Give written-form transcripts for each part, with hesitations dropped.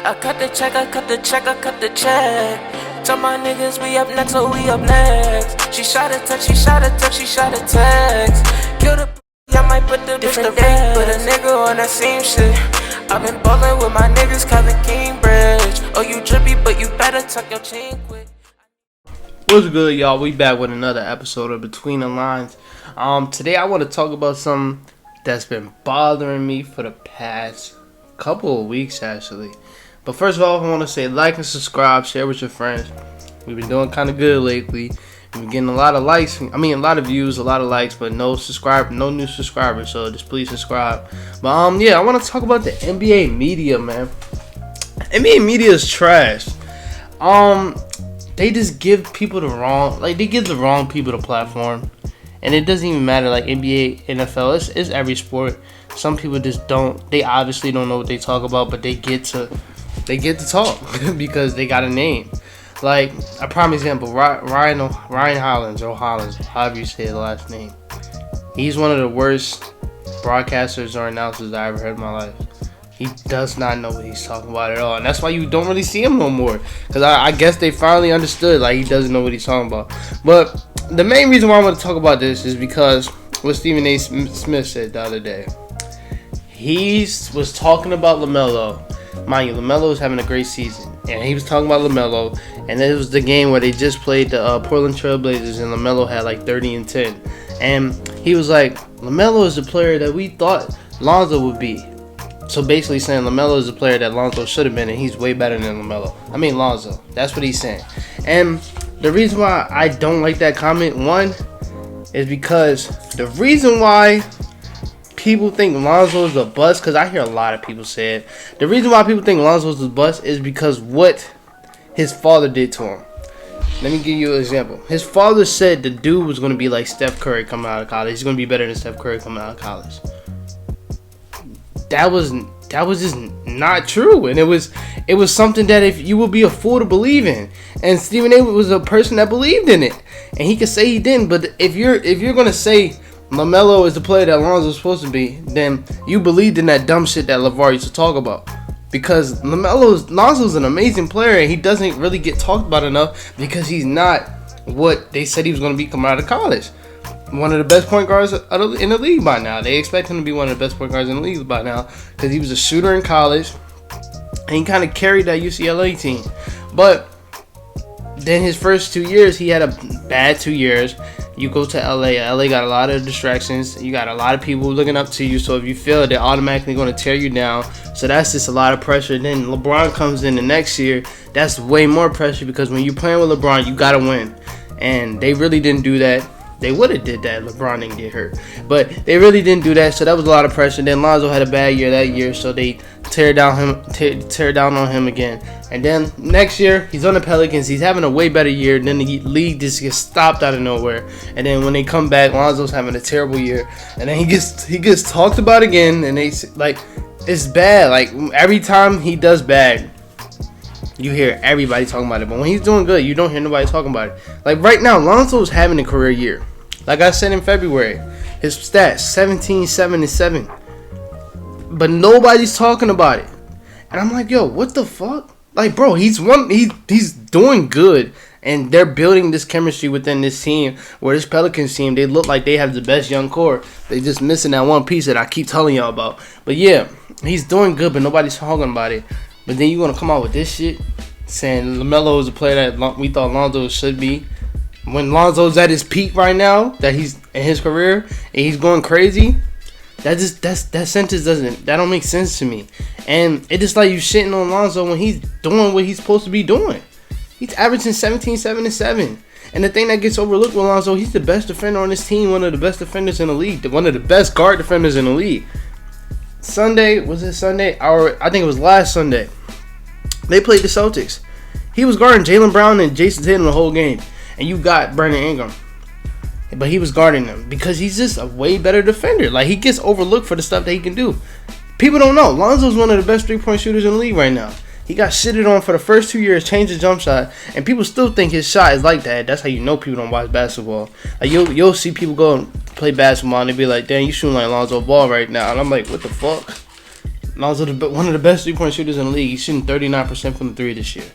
I cut the check, I cut the check, I cut the check. Tell my niggas we up next, so we up next. She shot a text, she shot a text, she shot a text. Kill the I might put the different day, put a nigga on that same shit. I've been ballin' with my niggas, Kevin Cambridge. Oh, you drippy, but you better tuck your chain quick. What's good, y'all? We back with another episode of Between the Lines. Today I want to talk about something that's been bothering me for the past couple of weeks, actually. But first of all, I want to say like and subscribe, share with your friends. We've been doing kind of good lately. We've been getting a lot of likes. A lot of views, a lot of likes, but no new subscribers. So just please subscribe. But yeah, I want to talk about the NBA media, man. NBA media is trash. They just give people the wrong people the platform. And it doesn't even matter, like NBA, NFL, it's every sport. Some people just they obviously don't know what they talk about, but they get to talk because they got a name. Like, a prime example, Ryan Hollins, or Hollins, however you say the last name. He's one of the worst broadcasters or announcers I ever heard in my life. He does not know what he's talking about at all. And that's why you don't really see him no more. Because I guess they finally understood, like, he doesn't know what he's talking about. But the main reason why I want to talk about this is because what Stephen A. Smith said the other day. He was talking about LaMelo. Mind you, LaMelo is having a great season. And he was talking about LaMelo. And it was the game where they just played the Portland Trail Blazers. And LaMelo had like 30 and 10. And he was like, LaMelo is the player that we thought Lonzo would be. So basically saying LaMelo is the player that Lonzo should have been, and he's way better than Lonzo. That's what he's saying. And the reason why I don't like that comment, one, is because the reason why people think Lonzo is a bust, because I hear a lot of people say it. The reason why people think Lonzo is a bust is because what his father did to him. Let me give you an example. His father said the dude was going to be like Steph Curry coming out of college. He's going to be better than Steph Curry coming out of college. That was just not true, and it was something that if you would be a fool to believe in. And Stephen A. was a person that believed in it, and he could say he didn't. But if you're gonna say LaMelo is the player that Lonzo is supposed to be, then you believed in that dumb shit that LeVar used to talk about. Because Lonzo's an amazing player, and he doesn't really get talked about enough because he's not what they said he was gonna be coming out of college. One of the best point guards in the league by now. They expect him to be one of the best point guards in the league by now because he was a shooter in college and he kind of carried that UCLA team. But then his first 2 years, he had a bad 2 years. You go to LA. LA got a lot of distractions. You got a lot of people looking up to you. So if you fail, they're automatically going to tear you down. So that's just a lot of pressure. Then LeBron comes in the next year. That's way more pressure because when you're playing with LeBron, you got to win. And they really didn't do that. They would have did that. LeBron didn't get hurt. But they really didn't do that, so that was a lot of pressure. Then Lonzo had a bad year that year, so they tear down on him again. And then next year, he's on the Pelicans. He's having a way better year. Then the league just gets stopped out of nowhere. And then when they come back, Lonzo's having a terrible year. And then he gets talked about again, and it's bad. Like, every time he does bad, you hear everybody talking about it. But when he's doing good, you don't hear nobody talking about it. Like right now, Lonzo's having a career year. Like I said in February, his stats, 17, 7, and 7. But nobody's talking about it. And I'm like, yo, what the fuck? Like, bro, he's doing good. And they're building this chemistry within this team. Where this Pelicans team, they look like they have the best young core. They just missing that one piece that I keep telling y'all about. But yeah, he's doing good, but nobody's talking about it. But then you're going to come out with this shit saying LaMelo is a player that we thought Lonzo should be. When Lonzo's at his peak right now, that he's in his career, and he's going crazy, that sentence don't make sense to me. And it's just like you shitting on Lonzo when he's doing what he's supposed to be doing. He's averaging 17, 7, and 7. And the thing that gets overlooked with Lonzo, he's the best defender on this team, one of the best defenders in the league, one of the best guard defenders in the league. Sunday, was it Sunday? I think it was last Sunday. They played the Celtics. He was guarding Jaylen Brown and Jason Tatum the whole game. And you got Brandon Ingram. But he was guarding them because he's just a way better defender. Like, he gets overlooked for the stuff that he can do. People don't know. Lonzo's one of the best three-point shooters in the league right now. He got shitted on for the first 2 years, changed his jump shot, and people still think his shot is like that. That's how you know people don't watch basketball. Like, you'll see people go and play basketball, and they be like, damn, you shooting like Lonzo Ball right now. And I'm like, what the fuck? Lonzo, one of the best 3-point shooters in the league. He's shooting 39% from the 3 this year.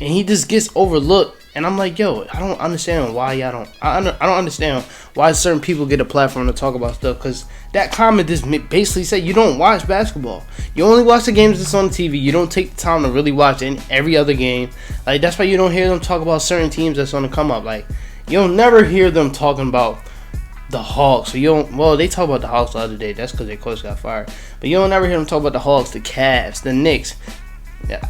And he just gets overlooked. And I'm like, yo, I don't understand why y'all don't. I don't understand why certain people get a platform to talk about stuff. Because that comment just basically said you don't watch basketball. You only watch the games that's on TV. You don't take the time to really watch every other game. Like, that's why you don't hear them talk about certain teams that's on the come up. Like, you'll never hear them talking about the Hawks. Well, they talk about the Hawks the other day. That's because their coach got fired. But you don't never hear them talk about the Hawks, the Cavs, the Knicks.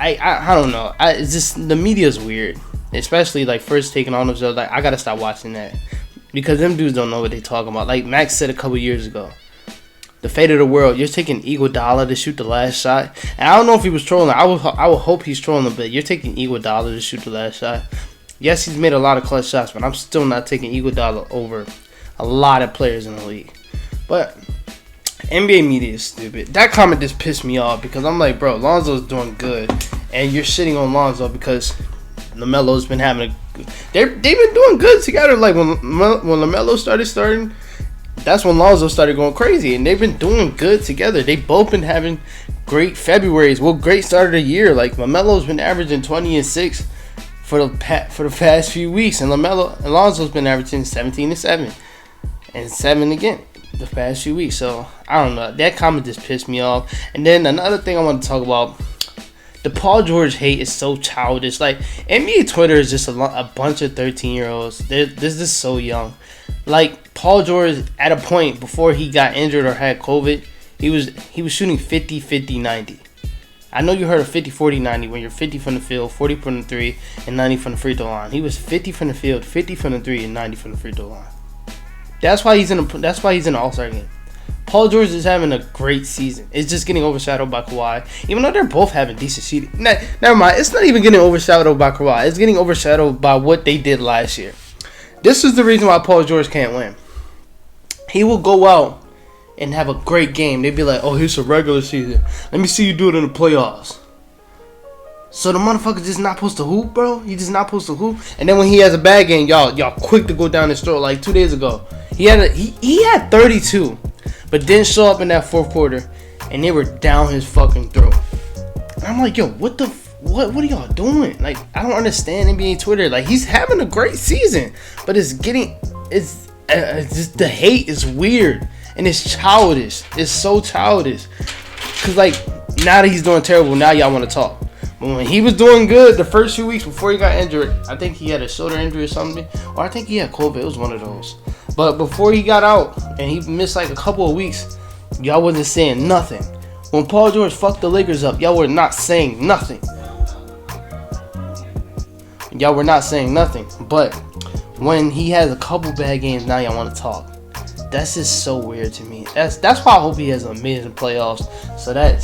I don't know. It's just the media's weird. Especially, like, first taking on themselves. Like, I gotta stop watching that. Because them dudes don't know what they talking about. Like Max said a couple years ago. The fate of the world. You're taking Iguodala to shoot the last shot. And I don't know if he was trolling. I would hope he's trolling, but you're taking Iguodala to shoot the last shot. Yes, he's made a lot of clutch shots, but I'm still not taking Iguodala over a lot of players in the league. But NBA media is stupid. That comment just pissed me off because I'm like, bro, Lonzo's doing good. And you're shitting on Lonzo because LaMelo's been having they've been doing good together. Like when LaMelo started, that's when Lonzo started going crazy, and they've been doing good together. They both been having great Februarys. Well, great start of the year. Like LaMelo's been averaging 20 and 6 for the past few weeks, and Lonzo's been averaging 17 and 7 and 7 again the past few weeks. So I don't know. That comment just pissed me off. And then another thing I want to talk about. The Paul George hate is so childish. Like, NBA Twitter is just a bunch of 13-year-olds. They're just so young. Like, Paul George, at a point before he got injured or had COVID, he was shooting 50, 50, 90. I know you heard of 50, 40, 90 when you're 50 from the field, 40 from the 3, and 90 from the free throw line. He was 50 from the field, 50 from the 3, and 90 from the free throw line. That's why he's in the All-Star game. Paul George is having a great season. It's just getting overshadowed by Kawhi. Even though they're both having decent shooting. Never mind. It's not even getting overshadowed by Kawhi. It's getting overshadowed by what they did last year. This is the reason why Paul George can't win. He will go out and have a great game. They'd be like, oh, here's a regular season. Let me see you do it in the playoffs. So the motherfucker just not supposed to hoop, bro? He just not supposed to hoop? And then when he has a bad game, y'all quick to go down his throat. Like 2 days ago, he had 32. But didn't show up in that fourth quarter, and they were down his fucking throat. And I'm like, yo, what are y'all doing? Like, I don't understand NBA Twitter. Like, he's having a great season, but it's just the hate is weird and it's childish. It's so childish. Cause like now that he's doing terrible, now y'all want to talk. But when he was doing good the first few weeks before he got injured, I think he had a shoulder injury or something, or I think he had COVID. It was one of those. But before he got out and he missed like a couple of weeks, y'all wasn't saying nothing. When Paul George fucked the Lakers up, y'all were not saying nothing. But when he has a couple bad games, now y'all want to talk. That's just so weird to me. That's why I hope he has an amazing playoffs. So that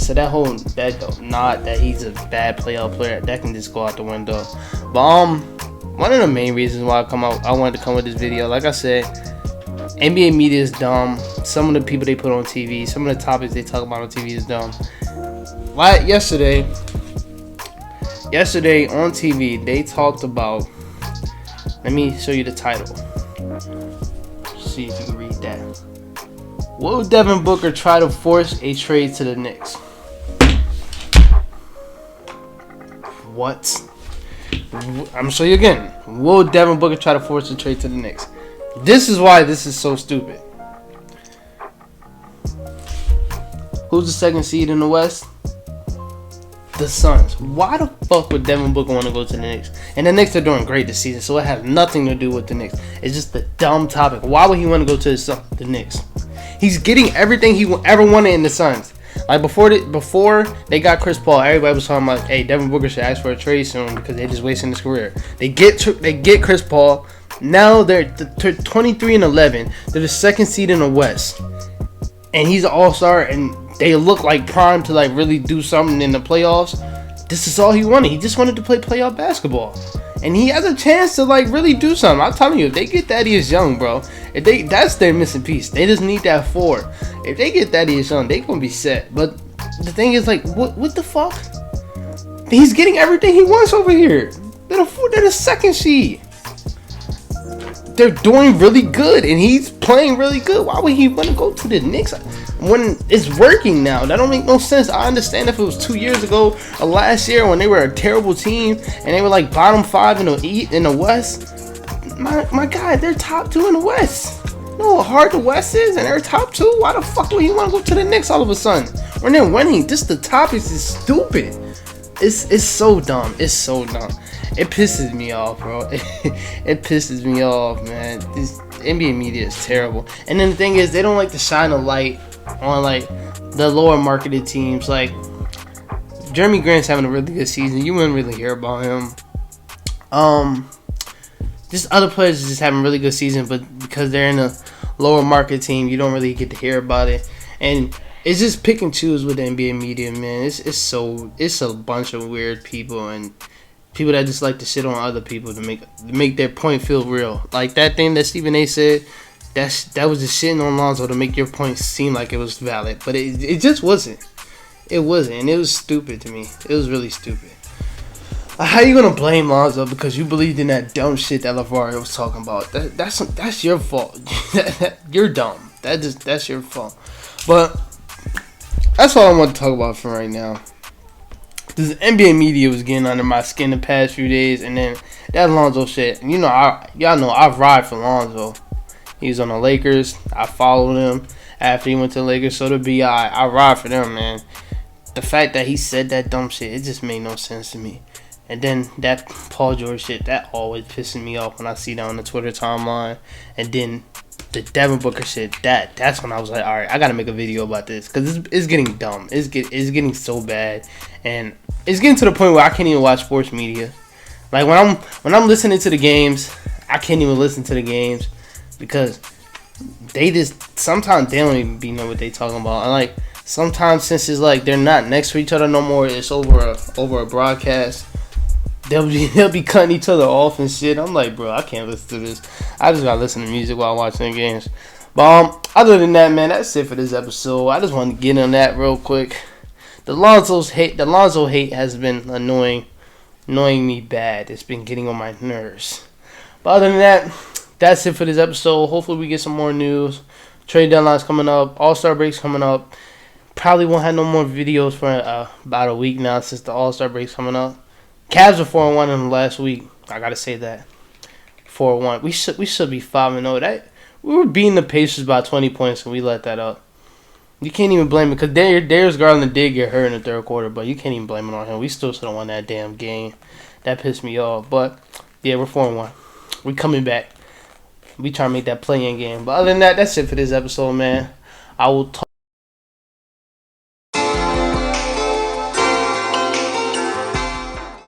not that he's a bad playoff player, that can just go out the window. But one of the main reasons why I wanted to come with this video, like I said, NBA media is dumb. Some of the people they put on TV, some of the topics they talk about on TV is dumb. Like yesterday on TV, they talked about. Let me show you the title. See if you can read that. Will Devin Booker try to force a trade to the Knicks? What? I'm gonna show you again. Will Devin Booker try to force a trade to the Knicks? This is why this is so stupid. Who's the second seed in the West? The Suns. Why the fuck would Devin Booker want to go to the Knicks? And the Knicks are doing great this season, so it has nothing to do with the Knicks. It's just a dumb topic. Why would he want to go to the Knicks? He's getting everything he ever wanted in the Suns. Like before they got Chris Paul, everybody was talking about, hey, Devin Booker should ask for a trade soon because they're just wasting his career. They get Chris Paul. Now they're 23-11. They're the second seed in the West, and he's an all-star, and they look like primed to like really do something in the playoffs. This is all he wanted. He just wanted to play playoff basketball, and he has a chance to like really do something. I'm telling you, if they get Thaddeus Young, bro, that's their missing piece. They just need that 4. If they get Thaddeus Young, they gonna be set. But the thing is, like, what the fuck? He's getting everything he wants over here. They're the second seed. They're doing really good, and he's playing really good. Why would he want to go to the Knicks? when it's working now. That don't make no sense. I understand if it was 2 years ago or last year when they were a terrible team and they were like bottom 5 in the West. My guy, they're top 2 in the West. You know how hard the West is, and they're top 2. Why the fuck would you want to go to the Knicks all of a sudden when they're winning? Just the topics is stupid. It's so dumb. It's so dumb. It pisses me off, bro. It pisses me off, man. This NBA media is terrible. And then the thing is, they don't like to shine a light on like the lower marketed teams. Like Jeremy Grant's having a really good season. You wouldn't really hear about him. Just other players just having a really good season, but because they're in a lower market team, you don't really get to hear about it. And it's just pick and choose with the NBA media, man. It's a bunch of weird people and people that just like to shit on other people to make their point feel real. Like that thing that Stephen A said, that was just shitting on Lonzo to make your point seem like it was valid, but it just wasn't. It wasn't, and it was stupid to me. It was really stupid. How you gonna blame Lonzo because you believed in that dumb shit that LeVar was talking about? That's your fault. You're dumb. That's your fault. But that's all I want to talk about for right now. This NBA media was getting under my skin the past few days, and then that Lonzo shit. And y'all know I ride for Lonzo. He was on the Lakers. I followed him after he went to the Lakers. So to be I ride for them, man. The fact that he said that dumb shit, it just made no sense to me. And then that Paul George shit, that always pisses me off when I see that on the Twitter timeline. And then the Devin Booker shit, that's when I was like, all right, I gotta make a video about this because it's getting dumb. It's getting so bad, and it's getting to the point where I can't even watch sports media. Like when I'm listening to the games, I can't even listen to the games because sometimes they don't even know what they talking about. And like sometimes since it's like they're not next to each other no more, it's over a broadcast. They'll be cutting each other off and shit. I'm like, bro, I can't listen to this. I just gotta listen to music while watching the games. But other than that, man, that's it for this episode. I just wanted to get on that real quick. The Lonzo hate has been annoying me bad. It's been getting on my nerves. But other than that, that's it for this episode. Hopefully we get some more news. Trade deadline's coming up. All-Star break's coming up. Probably won't have no more videos for about a week now since the All-Star break's coming up. Cavs are 4-1 in the last week. I gotta say that 4-1. We should be 5-0. That we were beating the Pacers by 20 points and we let that up. You can't even blame it because Darius Garland did get hurt in the third quarter, but you can't even blame it on him. We still should have won that damn game. That pissed me off. But yeah, we're 4-1. We coming back. We trying to make that play-in game. But other than that, that's it for this episode, man. I will talk.